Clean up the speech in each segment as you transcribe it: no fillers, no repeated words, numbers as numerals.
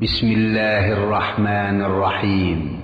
بسم الله الرحمن الرحيم.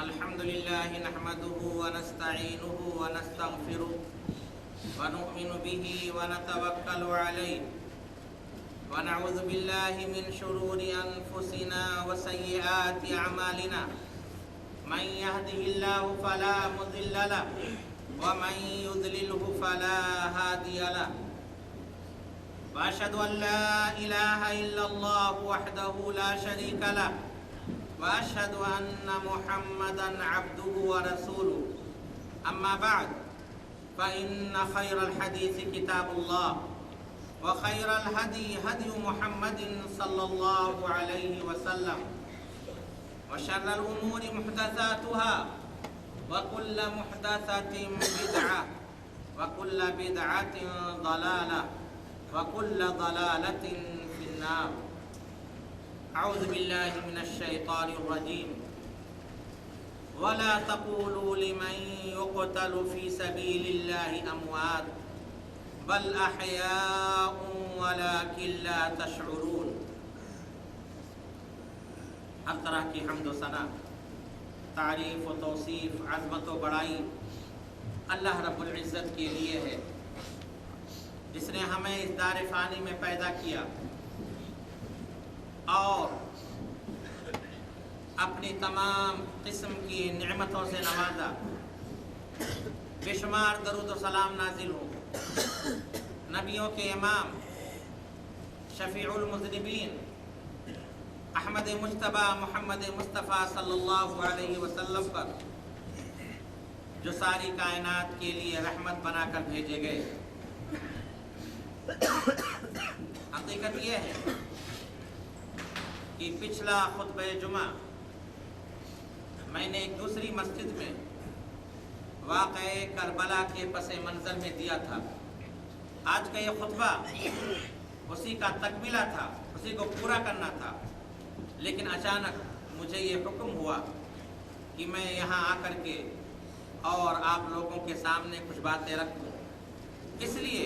الحمد لله نحمده ونستعينه ونستغفره ونؤمن به ونتوكل عليه ونعوذ بالله من شرور أنفسنا وسيئات أعمالنا من يهده الله فلا مضل له ومن يضلله فلا هادي له وأشهد أن لا إله إلا الله وحده لا شريك له وأشهد أن محمدًا عبده ورسوله أما بعد فإن خير الحديث كتاب الله وخير الهدي هدي محمد صلى الله عليه وسلم وشر الأمور محدثاتها وكل محدثة بدعة وكل بدعة ضلالة وكل ضلالة في النار. أعوذ بالله من الشيطان الرجيم. ولا تقولوا لمن يقتل في سبيل الله أموات بل أحياء ولكن لا تشعرون. ہر طرح کی حمد و ثنا، تعریف و توصیف، عظمت و بڑائی اللہ رب العزت کے لیے ہے، جس نے ہمیں اس دار فانی میں پیدا کیا اور اپنی تمام قسم کی نعمتوں سے نوازا. بے شمار درود و سلام نازل ہو نبیوں کے امام شفیع المذنبین احمد مجتبی محمد مصطفیٰ صلی اللہ علیہ وسلم پر، جو ساری کائنات کے لیے رحمت بنا کر بھیجے گئے. حقیقت یہ ہے کہ پچھلا خطبہ جمعہ میں نے ایک دوسری مسجد میں واقعہ کربلا کے پس منظر میں دیا تھا. آج کا یہ خطبہ اسی کا تکملہ تھا، اسی کو پورا کرنا تھا، لیکن اچانک مجھے یہ حکم ہوا کہ میں یہاں آ کر کے اور آپ لوگوں کے سامنے کچھ باتیں رکھوں. اس لیے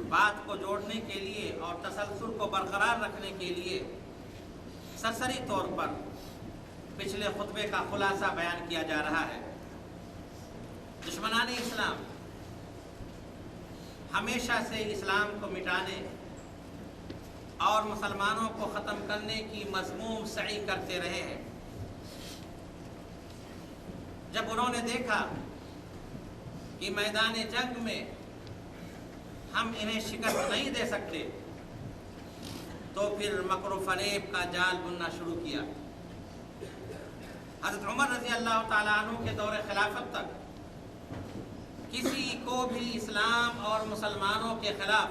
بات کو جوڑنے کے لیے اور تسلسل کو برقرار رکھنے کے لیے سرسری طور پر پچھلے خطبے کا خلاصہ بیان کیا جا رہا ہے. دشمنان اسلام ہمیشہ سے اسلام کو مٹانے اور مسلمانوں کو ختم کرنے کی مذموم سعی کرتے رہے ہیں. جب انہوں نے دیکھا کہ میدان جنگ میں ہم انہیں شکست نہیں دے سکتے، تو پھر مکر و فریب کا جال بننا شروع کیا. حضرت عمر رضی اللہ تعالیٰ عنہ کے دور خلافت تک کسی کو بھی اسلام اور مسلمانوں کے خلاف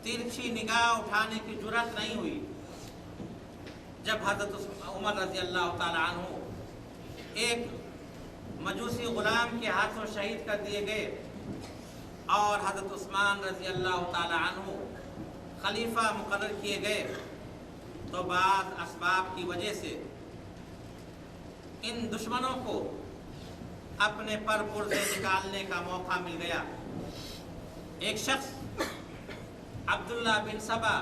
ترچھی نگاہ اٹھانے کی جرأت نہیں ہوئی. جب حضرت عمر رضی اللہ تعالیٰ عنہ ایک مجوسی غلام کے ہاتھوں شہید کر دیے گئے اور حضرت عثمان رضی اللہ تعالی عنہ خلیفہ مقرر کیے گئے، تو بعض اسباب کی وجہ سے ان دشمنوں کو اپنے پر پرزے نکالنے کا موقع مل گیا. ایک شخص عبداللہ بن سبا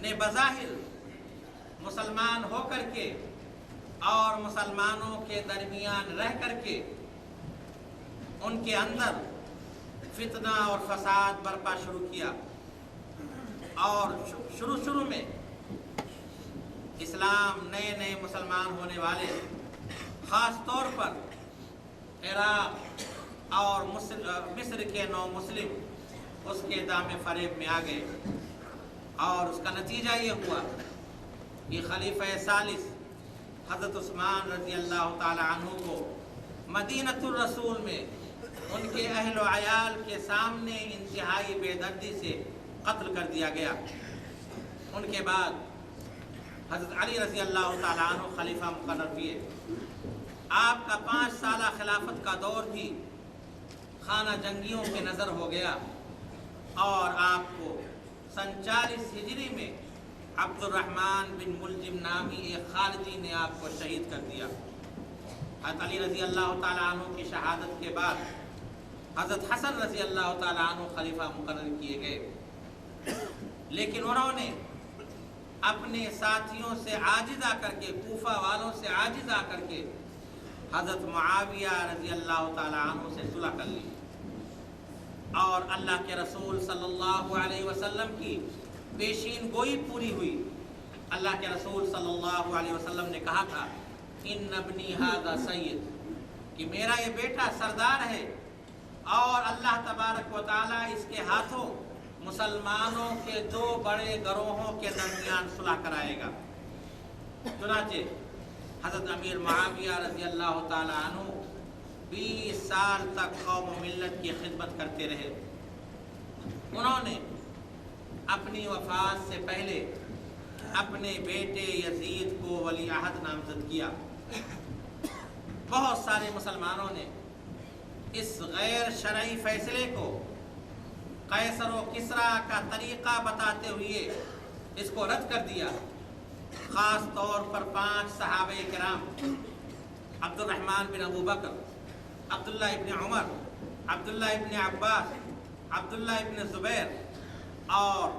نے بظاہر مسلمان ہو کر کے اور مسلمانوں کے درمیان رہ کر کے ان کے اندر فتنہ اور فساد برپا شروع کیا، اور شروع میں اسلام نئے مسلمان ہونے والے خاص طور پر عراق اور مصر کے نو مسلم اس کے دام فریب میں آ گئے، اور اس کا نتیجہ یہ ہوا کہ خلیفہ ثالث حضرت عثمان رضی اللہ تعالی عنہ کو مدینۃ الرسول میں ان کے اہل و عیال کے سامنے انتہائی بے دردی سے قتل کر دیا گیا۔ ان کے بعد حضرت علی رضی اللہ تعالی عنہ خلیفہ مقرر ہوئے۔ آپ کا 5 سالہ خلافت کا دور بھی خانہ جنگیوں کے نظر ہو گیا، اور آپ کو سن 40 ہجری میں عبد الرحمن بن ملجم نامی ایک خارجی نے آپ کو شہید کر دیا۔ حضرت علی رضی اللہ تعالی عنہ کی شہادت کے بعد حضرت حسن رضی اللہ تعالی عنہ خلیفہ مقرر کیے گئے، لیکن انہوں نے اپنے ساتھیوں سے عاجز آ کر کے، کوفہ والوں سے عاجز آ کر کے حضرت معاویہ رضی اللہ تعالی عنہ سے صلح کر لی، اور اللہ کے رسول صلی اللہ علیہ وسلم کی پیشین گوئی پوری ہوئی۔ اللہ کے رسول صلی اللہ علیہ وسلم نے کہا تھا ان ابنی ھذا سید، کہ میرا یہ بیٹا سردار ہے، اور اللہ تبارک و تعالی اس کے ہاتھوں مسلمانوں کے 2 بڑے گروہوں کے درمیان صلح کرائے گا۔ چنانچہ حضرت امیر معاویہ رضی اللہ تعالی عنہ 20 سال تک قوم و ملت کی خدمت کرتے رہے۔ انہوں نے اپنی وفات سے پہلے اپنے بیٹے یزید کو ولی عہد نامزد کیا۔ بہت سارے مسلمانوں نے اس غیر شرعی فیصلے کو قیصر و کسریٰ کا طریقہ بتاتے ہوئے اس کو رد کر دیا، خاص طور پر 5 صحابہ کرام عبد الرحمن بن ابو بکر، عبداللہ ابن عمر، عبداللہ ابن عباس، عبداللہ ابن زبیر اور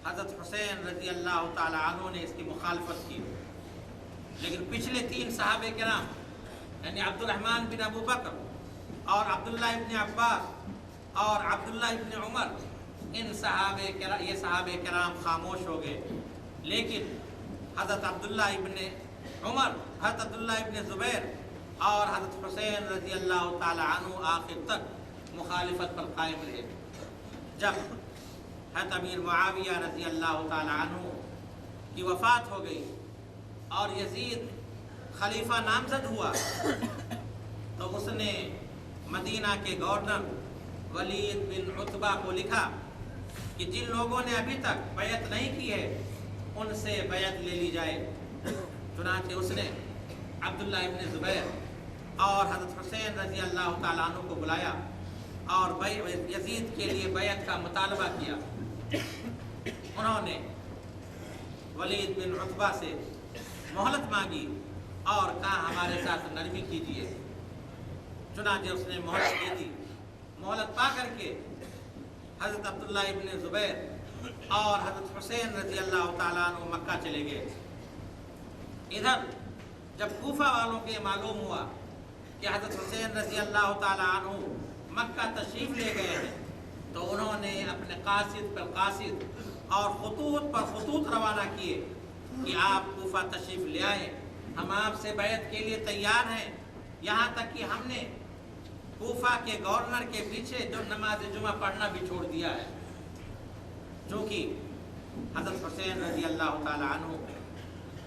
حضرت حسین رضی اللہ تعالی عنہ نے اس کی مخالفت کی۔ لیکن پچھلے 3 صحابہ کرام یعنی عبد الرحمن بن ابو بکر اور عبداللہ ابن عباس اور عبداللہ ابن عمر، یہ صحابہ کرام خاموش ہو گئے، لیکن حضرت عبداللہ ابن عمر، حضرت عبداللہ ابن زبیر اور حضرت حسین رضی اللہ تعالی عنہ آخر تک مخالفت پر قائم رہے۔ جب حضرت امیر معاویہ رضی اللہ تعالی عنہ کی وفات ہو گئی اور یزید خلیفہ نامزد ہوا، تو اس نے مدینہ کے گورنر ولید بن عتبہ کو لکھا کہ جن لوگوں نے ابھی تک بیعت نہیں کی ہے ان سے بیعت لے لی جائے۔ چنانچہ اس نے عبداللہ ابن زبیر اور حضرت حسین رضی اللہ تعالیٰ عنہ کو بلایا اور یزید کے لیے بیعت کا مطالبہ کیا۔ انہوں نے ولید بن عتبہ سے مہلت مانگی اور کہا ہمارے ساتھ نرمی کیجیے۔ چنانچہ اس نے مہلت دے دی۔ مہلت پا کر کے حضرت عبداللہ ابن زبیر اور حضرت حسین رضی اللہ تعالیٰ عنہ مکہ چلے گئے۔ ادھر جب کوفہ والوں کو یہ معلوم ہوا کہ حضرت حسین رضی اللہ تعالیٰ عنہ مکہ تشریف لے گئے ہیں، تو انہوں نے اپنے قاصد پر قاصد اور خطوط پر خطوط روانہ کیے کہ آپ کوفہ تشریف لے آئیں، ہم آپ سے بیعت کے لیے تیار ہیں، یہاں تک کہ ہم نے کوفہ کے گورنر کے پیچھے جو نماز جمعہ پڑھنا بھی چھوڑ دیا ہے۔ چونکہ حضرت حسین رضی اللہ تعالیٰ عنہ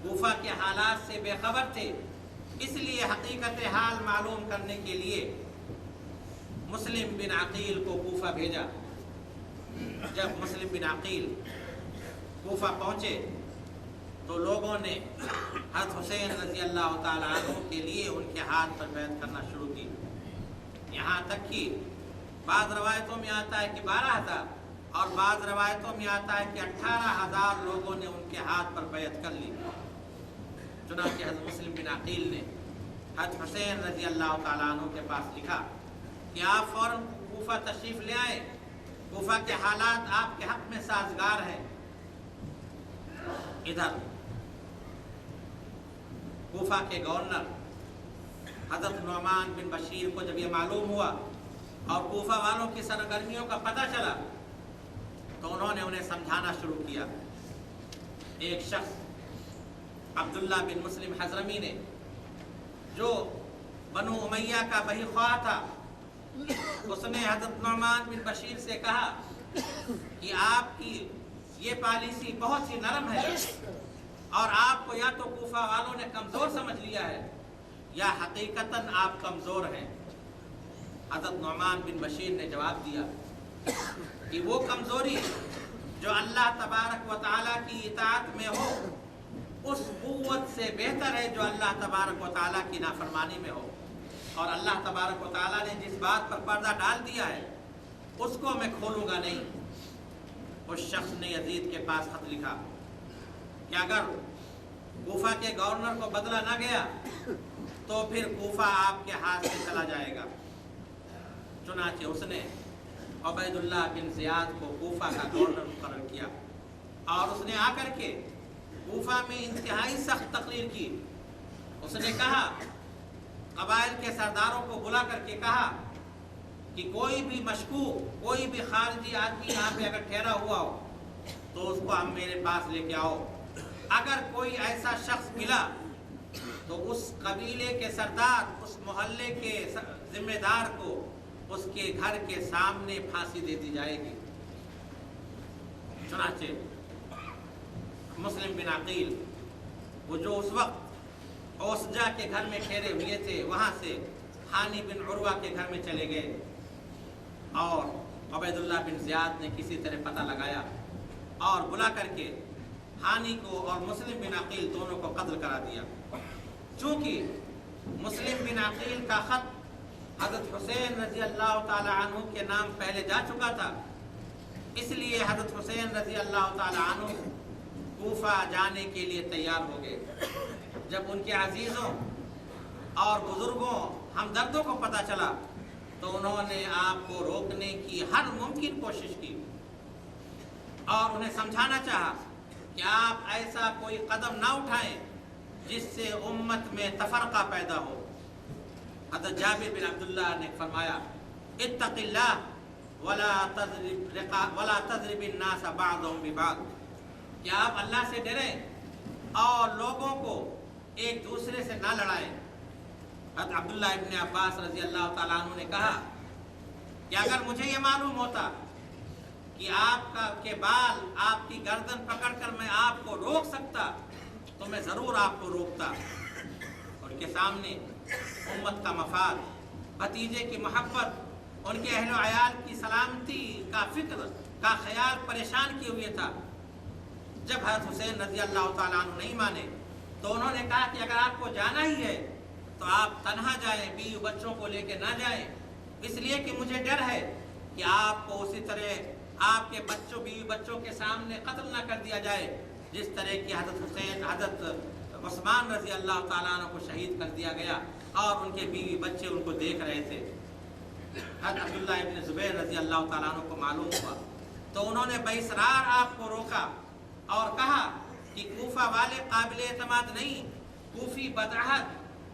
کوفہ کے حالات سے بے خبر تھے، اس لیے حقیقت حال معلوم کرنے کے لیے مسلم بن عقیل کو کوفہ بھیجا۔ جب مسلم بن عقیل کوفہ پہنچے تو لوگوں نے حضرت حسین رضی اللہ تعالیٰ عنہ کے لیے ان کے ہاتھ پر بیعت کرنا شروع کی، یہاں تک کہ بعض روایتوں میں آتا ہے کہ 12,000 اور بعض روایتوں میں آتا ہے کہ 18,000 لوگوں نے ان کے ہاتھ پر بیعت کر لی۔ چنانچہ حضرت مسلم بن عقیل نے حضرت حسین رضی اللہ تعالیٰ عنہ کے پاس لکھا کہ آپ فوراً کوفہ تشریف لے آئیں، کوفہ کے حالات آپ کے حق میں سازگار ہیں۔ ادھر कोफा के गवर्नर हज़रत नुअमान बिन बशीर को जब ये मालूम हुआ और कोफा वालों की सरगर्मियों का पता चला तो उन्होंने उन्हें समझाना शुरू किया। एक शख्स अब्दुल्ला बिन मुस्लिम हज़रमी ने, जो बनु उमैया का बही ख्वाह था, उसने हज़रत नुअमान बिन बशीर से कहा कि आपकी ये पॉलिसी बहुत ही नरम है और आपको या तो कोफा वालों ने कमज़ोर समझ लिया है या हकीकतन आप कमज़ोर हैं। हज़रत नुअमान बिन बशीर ने जवाब दिया कि वो कमज़ोरी जो अल्लाह तबारक व तआला की इताअत में हो उस क़ुव्वत से बेहतर है जो अल्लाह तबारक व तआला की नाफरमानी में हो। और अल्लाह तबारक व तआला ने जिस बात पर पर्दा डाल दिया है उसको मैं खोलूँगा नहीं। उस शख्स ने यजीद के पास खत लिखा कि अगर कोफा के गवर्नर को बदला ना गया तो फिर कोफा आपके हाथ से चला जाएगा। चुनांचे उसने उबैदुल्लाह बिन ज़ियाद को कोफा का गवर्नर मुकर्रर किया और उसने आकर के कोफा में इंतहाई सख्त तकरीर की। उसने कहा, कबाइल के सरदारों को बुला करके कहा कि कोई भी मशकूक, कोई भी खारजी आदमी यहाँ पे अगर ठहरा हुआ हो तो उसको हम मेरे पास लेके आओ। अगर कोई ऐसा शख्स मिला तो उस कबीले के सरदार, उस मोहल्ले के जिम्मेदार को उसके घर के सामने फांसी दे दी जाएगी। चुनांचे मुस्लिम बिन अकील, वो जो उस वक्त औसजा के घर में ठहरे हुए थे, वहाँ से हानी बिन उर्वा के घर में चले गए और उबैदुल्लाह बिन ज़ियाद ने किसी तरह पता लगाया और बुला करके हानी को और मुस्लिम बिन अकील दोनों को कत्ल करा दिया। चूँकि मुस्लिम बिन अकील का ख़त हज़रत हुसैन रज़ी अल्लाह ताला अन्हु के नाम पहले जा चुका था, इसलिए हज़रत हुसैन रज़ी अल्लाह ताला अन्हु कोफा जाने के लिए तैयार हो गए। जब उनके अजीज़ों और बुज़ुर्गों, हमदर्दों को पता चला तो उन्होंने आपको रोकने की हर मुमकिन कोशिश की और उन्हें समझाना चाहा कि आप ऐसा कोई कदम ना उठाएं जिससे उम्मत में तफरका पैदा हो। हज़रत जाबिर बिन अब्दुल्लाह ने फरमाया, इत्तक़िल्लाह वला तज़रिबिन नास बअदहुम बिबअद, कि आप अल्लाह से डरें और लोगों को एक दूसरे से ना लड़ाएं। हज़रत अब्दुल्लाह इब्न अब्बास रज़ी अल्लाह ताला अन्हु ने कहा कि अगर मुझे ये मालूम होता कि आपका के बाल, आपकी गर्दन पकड़कर मैं आपको रोक सकता तो मैं ज़रूर आपको रोकता। उनके सामने उम्मत का मफाद, भतीजे की मोहब्बत, उनके अहल अयाल की सलामती का फिक्र का ख्याल परेशान किए हुए था। जब हज़रत हुसैन रज़ी अल्लाह ताला अन्हु नहीं माने तो उन्होंने कहा कि अगर आपको जाना ही है तो आप तन्हा जाएं, बीवी बच्चों को लेकर ना जाएं, इसलिए कि मुझे डर है कि आपको उसी तरह आपके बच्चों, बीवी बच्चों के सामने कत्ल ना कर दिया जाए जिस तरह की हज़रत उस्मान रज़ी अल्लाह ताला अन्हु को शहीद कर दिया गया और उनके बीवी बच्चे उनको देख रहे थे। हज़रत अब्दुल्लाह इब्न ज़ुबैर रज़ी अल्लाह ताला अन्हु को मालूम हुआ तो उन्होंने बेइसरार आपको रोका और कहा कि कोफा वाले काबिल एतमाद नहीं, कोफी बदअहद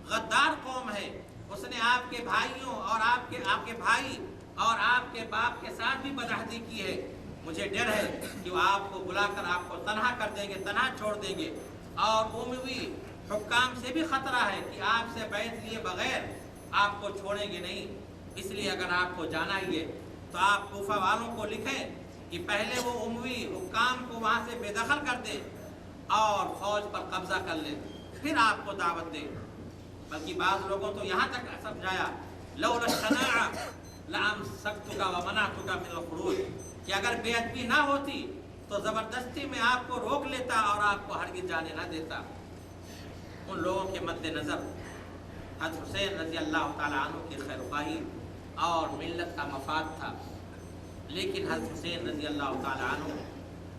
गद्दार कौम है। उसने आपके भाइयों और आपके भाई और आपके बाप के साथ भी बदअहदी की है। मुझे डर है कि वो आपको बुलाकर आपको तन्हा कर देंगे, तन्हा छोड़ देंगे और उमवी हुक्काम से भी ख़तरा है कि आपसे बैत लिए बग़ैर आपको छोड़ेंगे नहीं। इसलिए अगर आपको जाना ही है तो आप कोफा वालों को लिखें कि पहले वो उमवी हुक्काम को वहाँ से बेदखल कर दे और फ़ौज पर कब्ज़ा कर ले, फिर आपको दावत दे। बल्कि बाज़ लोगों तो यहाँ तक समझाया, लौला शनाअ लअमसक्तुका व मनअतुका मिनल खुरूज, कि अगर बेअदबी ना होती तो ज़बरदस्ती में आपको रोक लेता और आपको हरगिज़ जाने ना देता। उन लोगों के मद्देनज़र हज़रत हुसैन रज़ी अल्लाह ताला अन्हु की खैरख़्वाही और मिल्लत का मफाद था, लेकिन हज़रत हुसैन रज़ी अल्लाह ताला अन्हु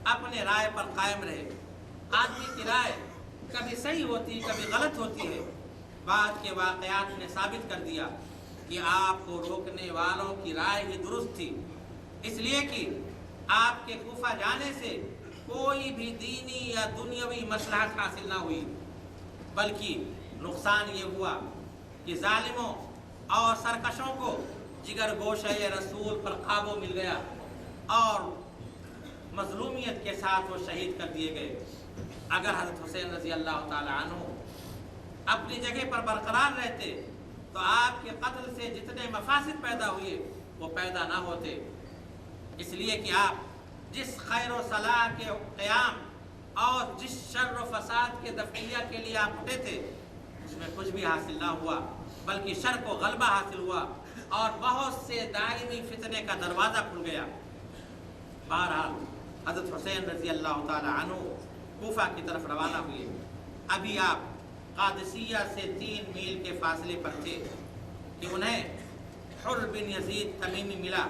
अपने राय पर कायम रहे। आदमी की राय कभी सही होती, कभी गलत होती है। बाद के वाक़यात ने साबित कर दिया कि आपको रोकने वालों की राय ही दुरुस्त थी, इसलिए कि आपके कोफा जाने से कोई भी दीनी या दुनियावी मसलहत हासिल ना हुई, बल्कि नुकसान ये हुआ कि जालिमों और सरकशों को जिगर गोशे रसूल पर काबू मिल गया और मजलूमियत के साथ वो शहीद कर दिए गए। अगर हज़रत हुसैन रज़ी अल्लाह ताला अन्हु अपनी जगह पर बरकरार रहते तो आपके कत्ल से जितने मफासिद पैदा हुए वो पैदा ना होते। इसलिए कि आप जिस खैर व सलाह के क़याम और जिस शर्र व फसाद के दफ़िया के लिए आप उठे थे उसमें कुछ भी हासिल ना हुआ, बल्कि शर को गलबा हासिल हुआ और बहुत से दायमी फितने का दरवाज़ा खुल गया। बहरहाल हज़रत हुसैन रज़ी अल्लाह ताला अन्हु कूफा की तरफ रवाना हुए। अभी आप कादिसिया से 3 मील के फासले पर थे कि उन्हें हुर बिन यजीद तमीमी मिला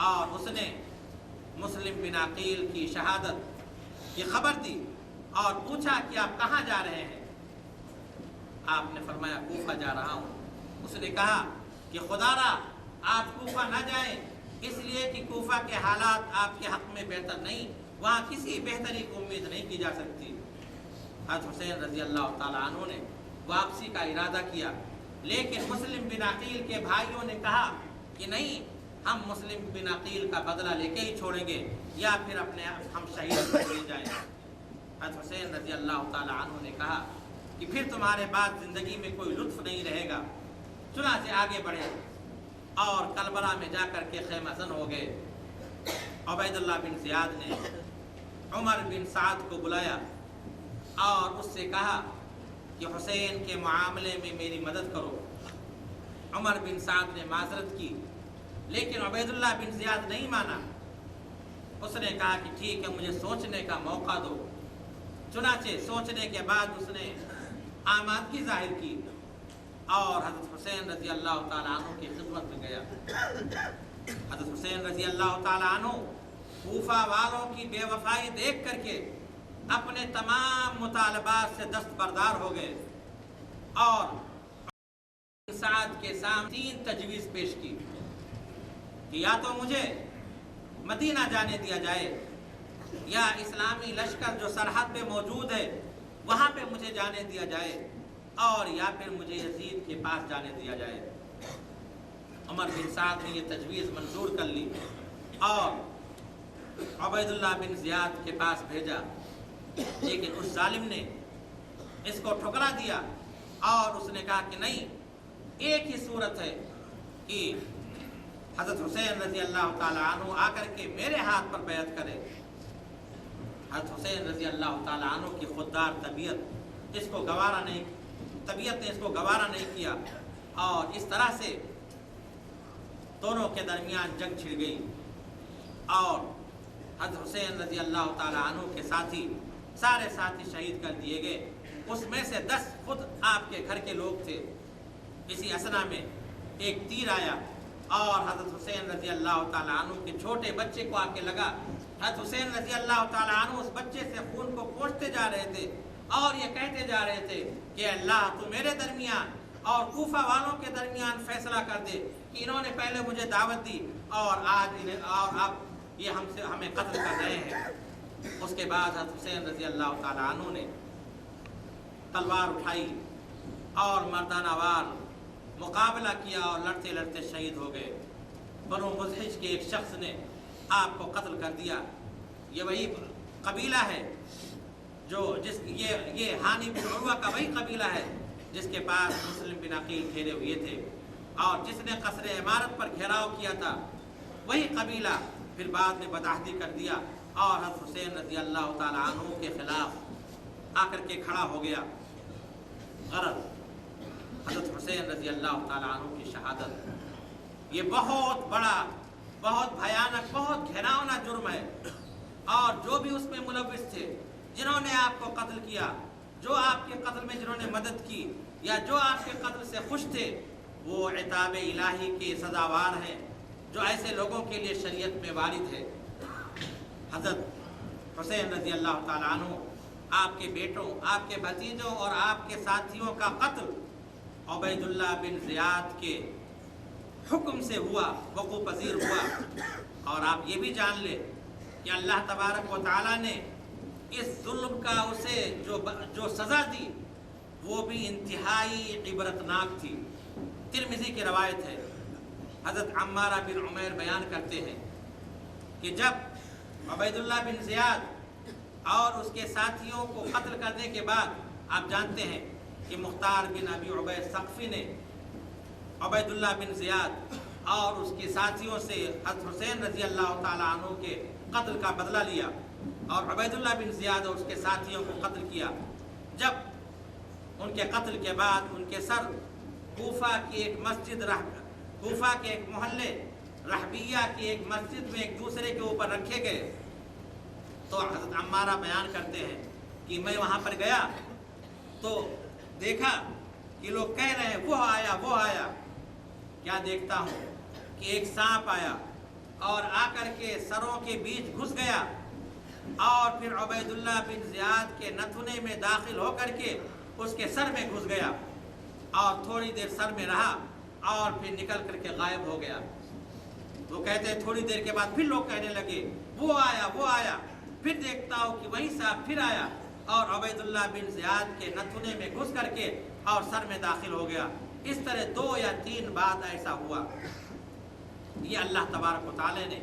और उसने मुस्लिम बिन अकील की शहादत की खबर दी और पूछा कि आप कहाँ जा रहे हैं। आपने फरमाया कूफा जा रहा हूँ। उसने कहा कि खुदारा आप कूफा ना जाएं, इसलिए कि कूफा के हालात आपके हक़ में बेहतर नहीं, वहाँ किसी बेहतरी की उम्मीद नहीं की जा सकती। हज़रत हुसैन रज़ी अल्लाह ताला अन्हु ने वापसी का इरादा किया, लेकिन मुस्लिम बिन अकील के भाइयों ने कहा कि नहीं, हम मुस्लिम बिन अकील का बदला लेके ही छोड़ेंगे या फिर अपने हम शहीद कर दिए जाएंगे। हज़रत हुसैन रज़ी अल्लाह ताला अन्हु ने कहा कि फिर तुम्हारे बाद ज़िंदगी में कोई लुत्फ़ नहीं रहेगा। चुनांचे आगे बढ़े और कलबला में जाकर के ख़ैमाज़न हो गए। उबैदुल्लाह बिन ज़ियाद ने उमर बिन साद को बुलाया और उससे कहा कि हुसैन के मामले में मेरी मदद करो। उमर बिन साद ने माजरत की, लेकिन उबैदुल्लाह बिन ज़ियाद नहीं माना। उसने कहा कि ठीक है, मुझे सोचने का मौका दो। चुनाचे सोचने के बाद उसने आमादगी जाहिर की और हज़रत हुसैन रज़ी अल्लाह ताला अन्हु की खिदमत में गया। हज़रत हुसैन रज़ी अल्लाह ताला अन्हु कूफा वालों की बेवफाई देख करके अपने तमाम मुतालबात से दस्तबरदार हो गए और साद के सामने 3 तजवीज़ पेश की कि या तो मुझे मदीना जाने दिया जाए, या इस्लामी लश्कर जो सरहद पे मौजूद है वहाँ पे मुझे जाने दिया जाए, और या फिर मुझे यजीद के पास जाने दिया जाए। उमर बिन साद ने ये तजवीज़ मंजूर कर ली और उबैदुल्लाह बिन ज़ियाद के पास भेजा, लेकिन उस जालिम ने इसको ठुकरा दिया और उसने कहा कि नहीं, एक ही सूरत है कि हज़रत हुसैन रज़ी अल्लाह ताला अन्हु आकर के मेरे हाथ पर बैत करे। हज़रत हुसैन रज़ी अल्लाह ताला अन्हु की खुददार तबीयत इसको गवारा नहीं, तबीयत ने इसको गवारा नहीं किया और इस तरह से दोनों के दरमियान जंग छिड़ गई और हज़रत हुसैन रज़ी अल्लाह ताला अन्हु के साथी सारे साथी शहीद कर दिए गए। उसमें से 10 खुद आपके घर के लोग थे। इसी असना में एक तीर आया और हज़रत हुसैन रज़ी अल्लाह ताला अन्हु के छोटे बच्चे को आके लगा। हज़रत हुसैन रज़ी अल्लाह ताला अन्हु उस बच्चे से खून को पोंछते जा रहे थे और ये कहते जा रहे थे कि अल्लाह तू मेरे दरमियान और कूफा वालों के दरमियान फैसला कर दे कि इन्होंने पहले मुझे दावत दी और आज और अब ये हमें कत्ल कर रहे हैं। उसके बाद हज़रत हुसैन रज़ी अल्लाह ताला अन्हु ने तलवार उठाई और मर्दाना वार मुकाबला किया और लड़ते लड़ते शहीद हो गए। बनो मुज़हिज के एक शख्स ने आपको कत्ल कर दिया। ये वही कबीला है जो ये हानी बिन उर्वा का वही कबीला है जिसके पास मुस्लिम बिन अकील घेरे हुए थे और जिसने कसरे इमारत पर घेराव किया था। वही कबीला फिर बाद में बदअहदी कर दिया और हज़रत हुसैन रज़ी अल्लाह ताला अन्हु के ख़िलाफ़ आकर के खड़ा हो गया। गरज हज़रत हुसैन रज़ी अल्लाह ताला अन्हु की शहादत ये बहुत बड़ा, बहुत भयानक, बहुत घिनौना जुर्म है और जो भी उसमें मुलव्विस थे, जिन्होंने आपको कत्ल किया, जो आपके कत्ल में जिन्होंने मदद की या जो आपके कत्ल से खुश थे, वो इताब इलाही के सज़ावार हैं जो ऐसे लोगों के लिए शरीयत में वारिद है। हज़रत हुसैन रज़ी अल्लाह ताला अन्हु आपके बेटों, आपके भतीजों और आपके साथियों का कत्ल उबैदुल्लाह बिन ज़ियाद के हुक्म से हुआ, वक़ू पज़ीर हुआ। और आप ये भी जान ले कि अल्लाह तबारक व तआला ने इस जुल्म का उसे जो सज़ा दी وہ بھی انتہائی عبرتناک تھی۔ ترمذی کی روایت ہے، حضرت عمارہ بن عمیر بیان کرتے ہیں کہ جب عبید اللہ بن زیاد اور اس کے ساتھیوں کو قتل کرنے کے بعد آپ جانتے ہیں کہ مختار بن ابی عبید ثقفی نے عبید اللہ بن زیاد اور اس کے ساتھیوں سے حضرت حسین رضی اللہ تعالیٰ عنہ کے قتل کا بدلہ لیا اور عبید اللہ بن زیاد اور اس کے ساتھیوں کو قتل کیا۔ جب ان کے قتل کے بعد ان کے سر کوفہ کی ایک مسجد کوفہ کے ایک محلے رحبیہ کی ایک مسجد میں ایک دوسرے کے اوپر رکھے گئے تو حضرت عمارہ بیان کرتے ہیں کہ میں وہاں پر گیا تو دیکھا کہ لوگ کہہ رہے ہیں وہ آیا وہ آیا، کیا دیکھتا ہوں کہ ایک سانپ آیا اور آ کر کے سروں کے بیچ گھس گیا اور پھر عبید اللہ بن زیاد کے نتھنے میں داخل ہو کر کے اس کے سر میں گھس گیا اور تھوڑی دیر سر میں رہا اور پھر نکل کر کے غائب ہو گیا۔ وہ کہتے ہیں تھوڑی دیر کے بعد پھر لوگ کہنے لگے وہ آیا وہ آیا، پھر دیکھتا ہوں کہ وہی صاحب پھر آیا اور عبید اللہ بن زیاد کے نتھنے میں گھس کر کے اور سر میں داخل ہو گیا۔ اس طرح 2 یا 3 بار ایسا ہوا۔ یہ اللہ تبارک و تعالی نے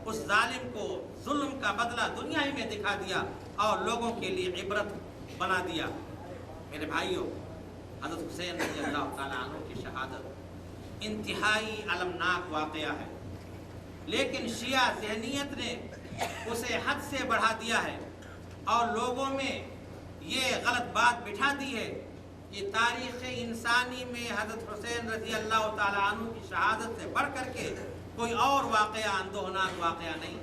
اس ظالم کو ظلم کا بدلہ دنیا ہی میں دکھا دیا اور لوگوں کے لیے عبرت بنا دیا۔ میرے بھائیوں، حضرت حسین رضی اللہ تعالیٰ عنہ کی شہادت انتہائی المناک واقعہ ہے، لیکن شیعہ ذہنیت نے اسے حد سے بڑھا دیا ہے اور لوگوں میں یہ غلط بات بٹھا دی ہے کہ تاریخ انسانی میں حضرت حسین رضی اللہ تعالیٰ عنہ کی شہادت سے بڑھ کر کے کوئی اور واقعہ اندوہناک واقعہ نہیں،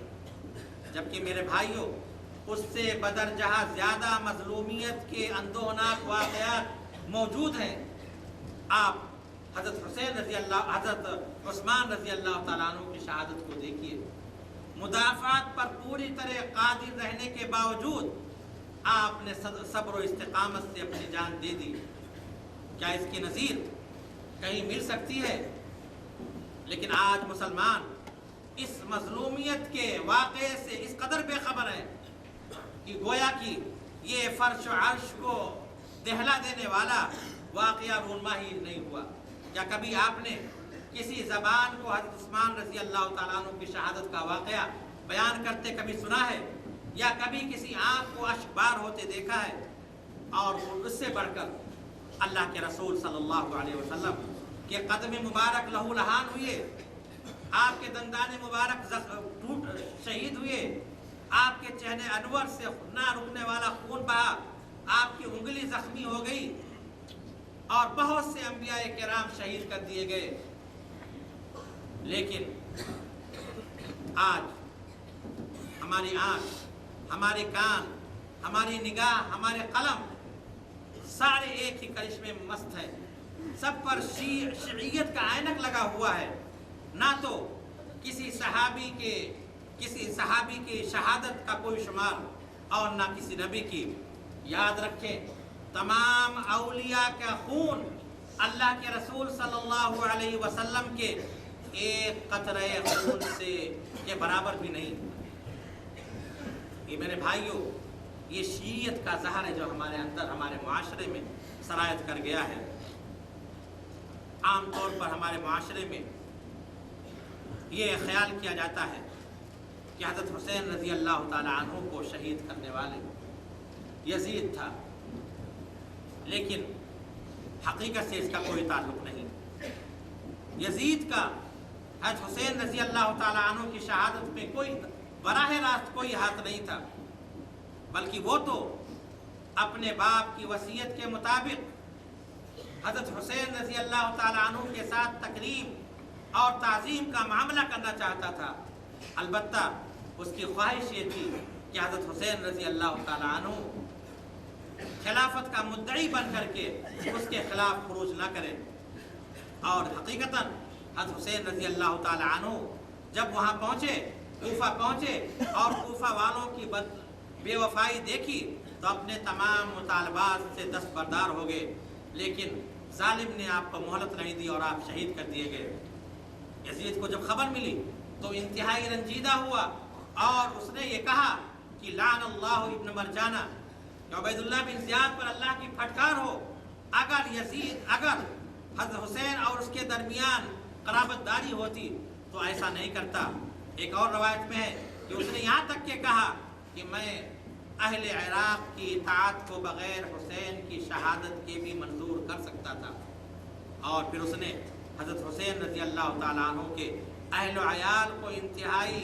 جبکہ میرے بھائیوں اس سے بدرجہ زیادہ مظلومیت کے اندوہناک واقعات موجود ہیں۔ آپ حضرت عثمان رضی اللہ تعالیٰ عنہ کی شہادت کو دیکھیے، مدافعات پر پوری طرح قادر رہنے کے باوجود آپ نے صبر و استقامت سے اپنی جان دے دی۔ کیا اس کی نظیر کہیں مل سکتی ہے؟ لیکن آج مسلمان اس مظلومیت کے واقعے سے اس قدر بے خبر ہے کہ گویا کہ یہ فرش و عرش کو دہلا دینے والا واقعہ رونما ہی نہیں ہوا۔ کیا کبھی آپ نے کسی زبان کو حضرت عثمان رضی اللہ تعالیٰ عنہ کی شہادت کا واقعہ بیان کرتے کبھی سنا ہے یا کبھی کسی آنکھ کو اشک بار ہوتے دیکھا ہے؟ اور اس سے بڑھ کر اللہ کے رسول صلی اللہ علیہ وسلم کے قدم مبارک لہو لہان ہوئے، آپ کے دندان مبارک شہید ہوئے، آپ کے چہرے انور سے نہ رکنے والا خون بہا، آپ کی انگلی زخمی ہو گئی اور بہت سے انبیاء کرام شہید کر دیے گئے، لیکن آج ہماری آنکھ، ہمارے کان، ہماری نگاہ، ہمارے قلم سارے ایک ہی کرشمے میں مست ہیں۔ سب پر شیعیت کا عینک لگا ہوا ہے، نہ تو کسی صحابی کی شہادت کا کوئی شمار اور نہ کسی نبی کی۔ یاد رکھیں، تمام اولیاء کا خون اللہ کے رسول صلی اللہ علیہ وسلم کے ایک قطرے خون سے کے برابر بھی نہیں۔ یہ میرے بھائیوں، یہ شیعیت کا زہر ہے جو ہمارے اندر، ہمارے معاشرے میں سرایت کر گیا ہے۔ عام طور پر ہمارے معاشرے میں یہ خیال کیا جاتا ہے کہ حضرت حسین رضی اللہ تعالیٰ عنہ کو شہید کرنے والے یزید تھا، لیکن حقیقت سے اس کا کوئی تعلق نہیں۔ یزید کا حضرت حسین رضی اللہ تعالیٰ عنہ کی شہادت میں کوئی براہ راست کوئی ہاتھ نہیں تھا، بلکہ وہ تو اپنے باپ کی وصیت کے مطابق حضرت حسین رضی اللہ تعالیٰ عنہ کے ساتھ تکریم اور تعظیم کا معاملہ کرنا چاہتا تھا۔ البتہ اس کی خواہش یہ تھی کہ حضرت حسین رضی اللہ تعالیٰ عنہ خلافت کا مدعی بن کر کے اس کے خلاف خروج نہ کرے، اور حقیقتاً حضرت حسین رضی اللہ تعالیٰ عنہ جب وہاں پہنچے، کوفہ پہنچے اور کوفہ والوں کی بے وفائی دیکھی تو اپنے تمام مطالبات سے دستبردار ہو گئے، لیکن ظالم نے آپ کو مہلت نہیں دی اور آپ شہید کر دیے گئے۔ یزید کو جب خبر ملی تو انتہائی رنجیدہ ہوا اور اس نے یہ کہا کہ لعن اللہ ابن مرجانہ، کہ عبید اللہ بن زیاد پر اللہ کی پھٹکار ہو अगर हज़रत हुसैन और उसके दरमियान क़राबतदारी होती तो ऐसा नहीं करता। एक और रवायत में है कि उसने यहाँ तक के कहा कि मैं अहले इराक़ की इताअत को बग़ैर हुसैन की शहादत के भी मंजूर कर सकता था। और फिर उसने हज़रत हुसैन रज़ी अल्लाह ताला अन्हु के अहल अयाल को इंतहाई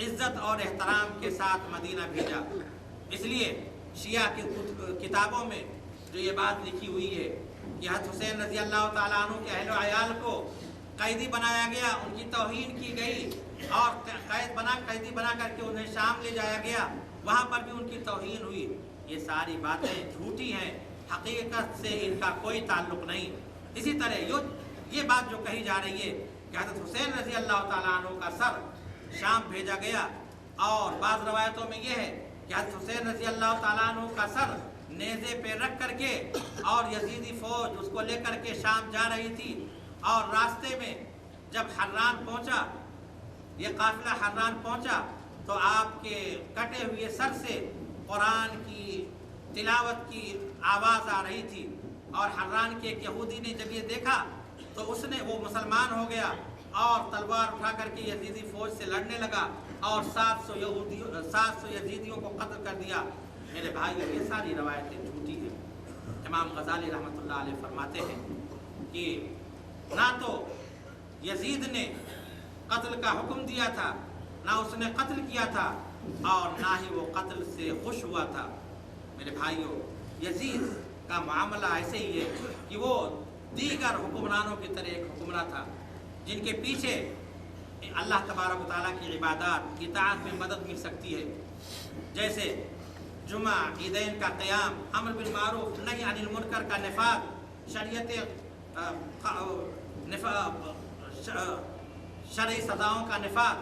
इज़्ज़त और एहतराम के साथ मदीना भेजा। इसलिए शिया की किताबों में जो ये बात लिखी हुई है कि हज़रत हुसैन रज़ी अल्लाह ताला अन्हु के अहल अयाल को कैदी बनाया गया, उनकी तौहीन की गई और कैदी बना करके उन्हें शाम ले जाया गया, वहाँ पर भी उनकी तौहीन हुई। ये सारी बातें झूठी हैं, हकीकत से इनका कोई ताल्लुक़ नहीं। इसी तरह ये बात जो कही जा रही है कि हज़रत हुसैन रज़ी अल्लाह ताला अन्हु का सर शाम भेजा गया, और बाज़ रवायतों में यह है कि हज़रत हुसैन रज़ी अल्लाह ताला अन्हु का सर नेज़े पे रख करके और यजीदी फ़ौज उसको लेकर के शाम जा रही थी, और रास्ते में जब हर्रान पहुंचा, ये काफ़िला हर्रान पहुंचा, तो आपके कटे हुए सर से कुरान की तिलावत की आवाज़ आ रही थी। और हर्रान के एक यहूदी ने जब ये देखा तो वो मुसलमान हो गया और तलवार उठा करके यजीदी फ़ौज से लड़ने लगा और 700 यजीदियों को कत्ल कर दिया। मेरे भाई, ये सारी रवायतें झूठी हैं। इमाम गज़ाली रहमतुल्लाह अलैह फरमाते हैं कि ना तो यजीद ने कत्ल का हुक्म दिया था, ना उसने कत्ल किया था, और ना ही वो कत्ल से खुश हुआ था। मेरे भाइयों, यजीद का मामला ऐसे ही है कि वो दीगर हुक्मरानों की तरह एक हुक्मरान था जिनके पीछे अल्लाह तबारक व तआला की इबादत इताअत में मदद मिल सकती है, जैसे जुमा, ईदैन का क़याम, अम्र बिल मारूफ नही अनिल मुनकर का निफाज़, शरई सज़ाओं का निफाज़,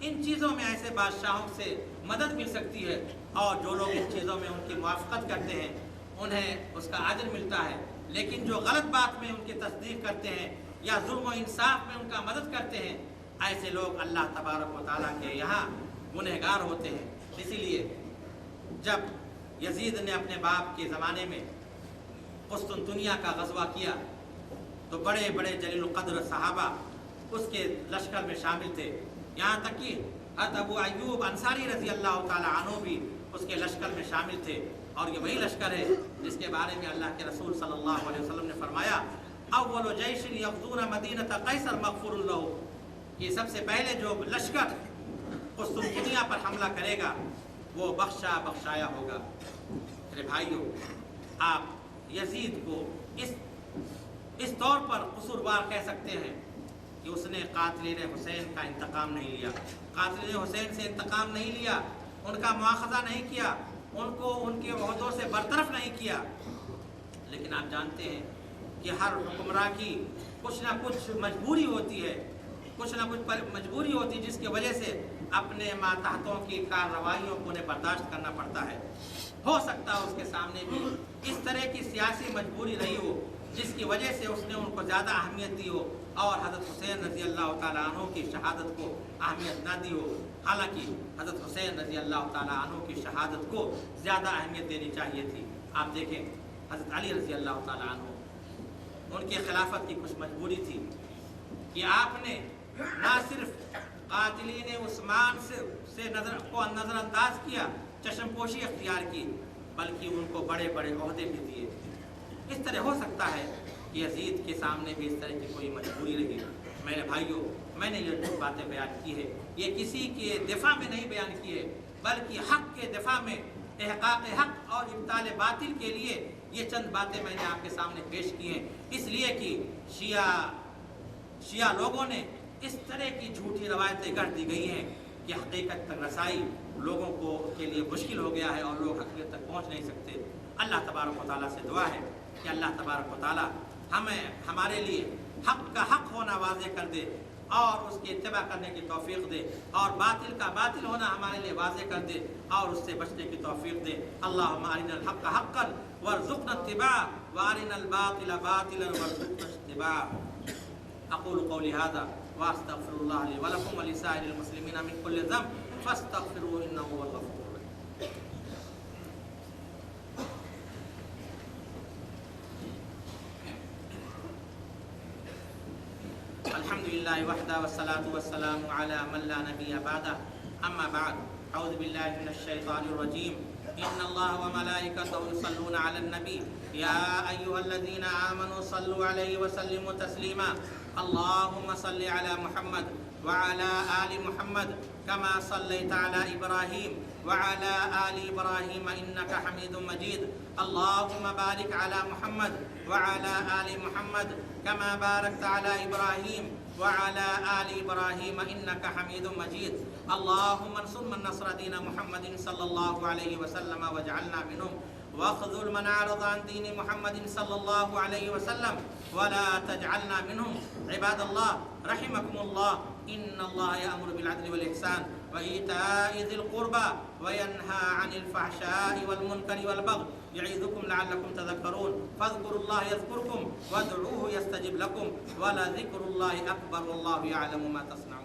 इन चीज़ों में ऐसे बादशाहों से मदद मिल सकती है। और जो लोग इन चीज़ों में उनकी मुवाफ़क़त करते हैं उन्हें उसका अजर मिलता है, लेकिन जो गलत बात में उनकी तस्दीक करते हैं या जुल्म व इंसाफ में उनका मदद करते हैं, ऐसे लोग अल्लाह तबारक व तआला के यहाँ गुनहगार होते हैं। इसीलिए जब यजीद ने अपने बाप के ज़माने में कुस्तुनतुनिया का ग़ज़वा किया तो बड़े बड़े जलील क़द्र सहाबा उसके लश्कर में शामिल थे। यहाँ तक कि हज़रत अबू अय्यूब अंसारी रज़ी अल्लाह ताला अन्हु भी उसके लश्कर में शामिल थे। और ये वही लश्कर है जिसके बारे में अल्लाह के रसूल सल्लल्लाहु अलैहि वसल्लम ने फरमाया, अव्वलु जैशिन यग़ज़ूना मदीनत क़ैसर मग़फ़ूरुन लहू, कि सबसे पहले जो लश्कर कुस्तुनतुनिया पर हमला करेगा वो बख्शाया होगा। मेरे भाइयों, आप यजीद को इस तौर पर कसूरवार कह सकते हैं कि उसने कातिल हुसैन का इंतकाम नहीं लिया, कातिल हुसैन से इंतकाम नहीं लिया, उनका मुआख़ज़ा नहीं किया, उनको उनके ओहदों से बरतरफ नहीं किया। लेकिन आप जानते हैं कि हर हुक्मरान की कुछ ना कुछ मजबूरी होती है, कुछ ना कुछ मजबूरी होती है जिसकी वजह से अपने मातहतों की कार्रवाइयों को उन्हें बर्दाश्त करना पड़ता है। हो सकता है उसके सामने भी इस तरह की सियासी मजबूरी रही हो जिसकी वजह से उसने उनको ज़्यादा अहमियत दी हो और हज़रत हुसैन रज़ी अल्लाह ताला अन्हु की शहादत को अहमियत ना दी हो। हालांकि हज़रत हुसैन रज़ी अल्लाह ताला अन्हु की शहादत को ज़्यादा अहमियत देनी चाहिए थी। आप देखें, हज़रत अली रज़ी अल्लाह ताला अन्हु, उनके खिलाफत की कुछ मजबूरी थी कि आपने ना सिर्फ कातिलीन उस्मान से नज़रअंदाज किया, चश्मपोशी अख्तियार की, बल्कि उनको बड़े बड़े ओहदे भी दिए। इस तरह हो सकता है कि यजीद के सामने भी इस तरह की कोई मजबूरी रही। मेरे भाइयों, मैंने ये जो बातें बयान की है ये किसी के दिफा में नहीं बयान की है, बल्कि हक़ के दिफा में, इहक़ाक़ हक़ और इब्ताल बातिल के लिए ये चंद बातें मैंने आपके सामने पेश की हैं। इसलिए कि शिया लोगों ने इस तरह की झूठी रवायतें गढ़ दी गई हैं कि हकीकत तक रसाई लोगों को के लिए मुश्किल हो गया है और लोग हकीकत तक पहुँच नहीं सकते। अल्लाह तबारक व तआला से दुआ है कि अल्लाह तबारक व तआला हमारे लिए हक़ का हक़ होना वाज़ेह कर दे और उसकी इत्तिबा करने की तौफ़ीक़ दे, और बातिल का बातिल होना हमारे लिए वाज़ेह कर दे और उससे बचने की तौफ़ीक़ दे। अल्लाहुम्मा अरिनल हक़्क़ हक़्क़न वरज़ुक़ना इत्तिबाअ व अरिनल बातिल बातिलन वरज़ुक़ना इज्तिनाबा। अक़ूलु क़ौली हाज़ा व अस्तग़फ़िरुल्लाह ली व लकुम व लिसाइरिल मुस्लिमीना मिन कुल्लि ज़ंब फ़ास्तग़फ़िरूहु इन्नहु हुवल गफ़ूरुर रहीम। لله وحده والصلاة والسلام على من لا نبي بعده أما بعد أعوذ بالله من الشيطان الرجيم إن الله وملائكته يصلون على النبي يا أيها الذين آمنوا صلوا عليه وسلموا تسليما اللهم صل على محمد وعلى آل محمد كما صليت على إبراهيم وعلى آل إبراهيم إنك حميد مجيد اللهم بارك على محمد وعلى آل محمد كما باركت على إبراهيم وعلى آل إبراهيم إنك حميد مجيد اللهم انصر من نصر دين محمد صلى الله عليه وسلم واجعلنا منهم واخذل من أعرض عن دين محمد صلى الله عليه وسلم ولا تجعلنا منهم عباد الله رحمكم الله إن الله يأمر بالعدل والإحسان وإيتاء ذي القربى وينهى عن الفحشاء والمنكر والبغي يعظكم لعلكم تذكرون فاذكروا الله يذكركم وادعوه يستجب لكم ولذكر الله أكبر والله يعلم ما تصنعون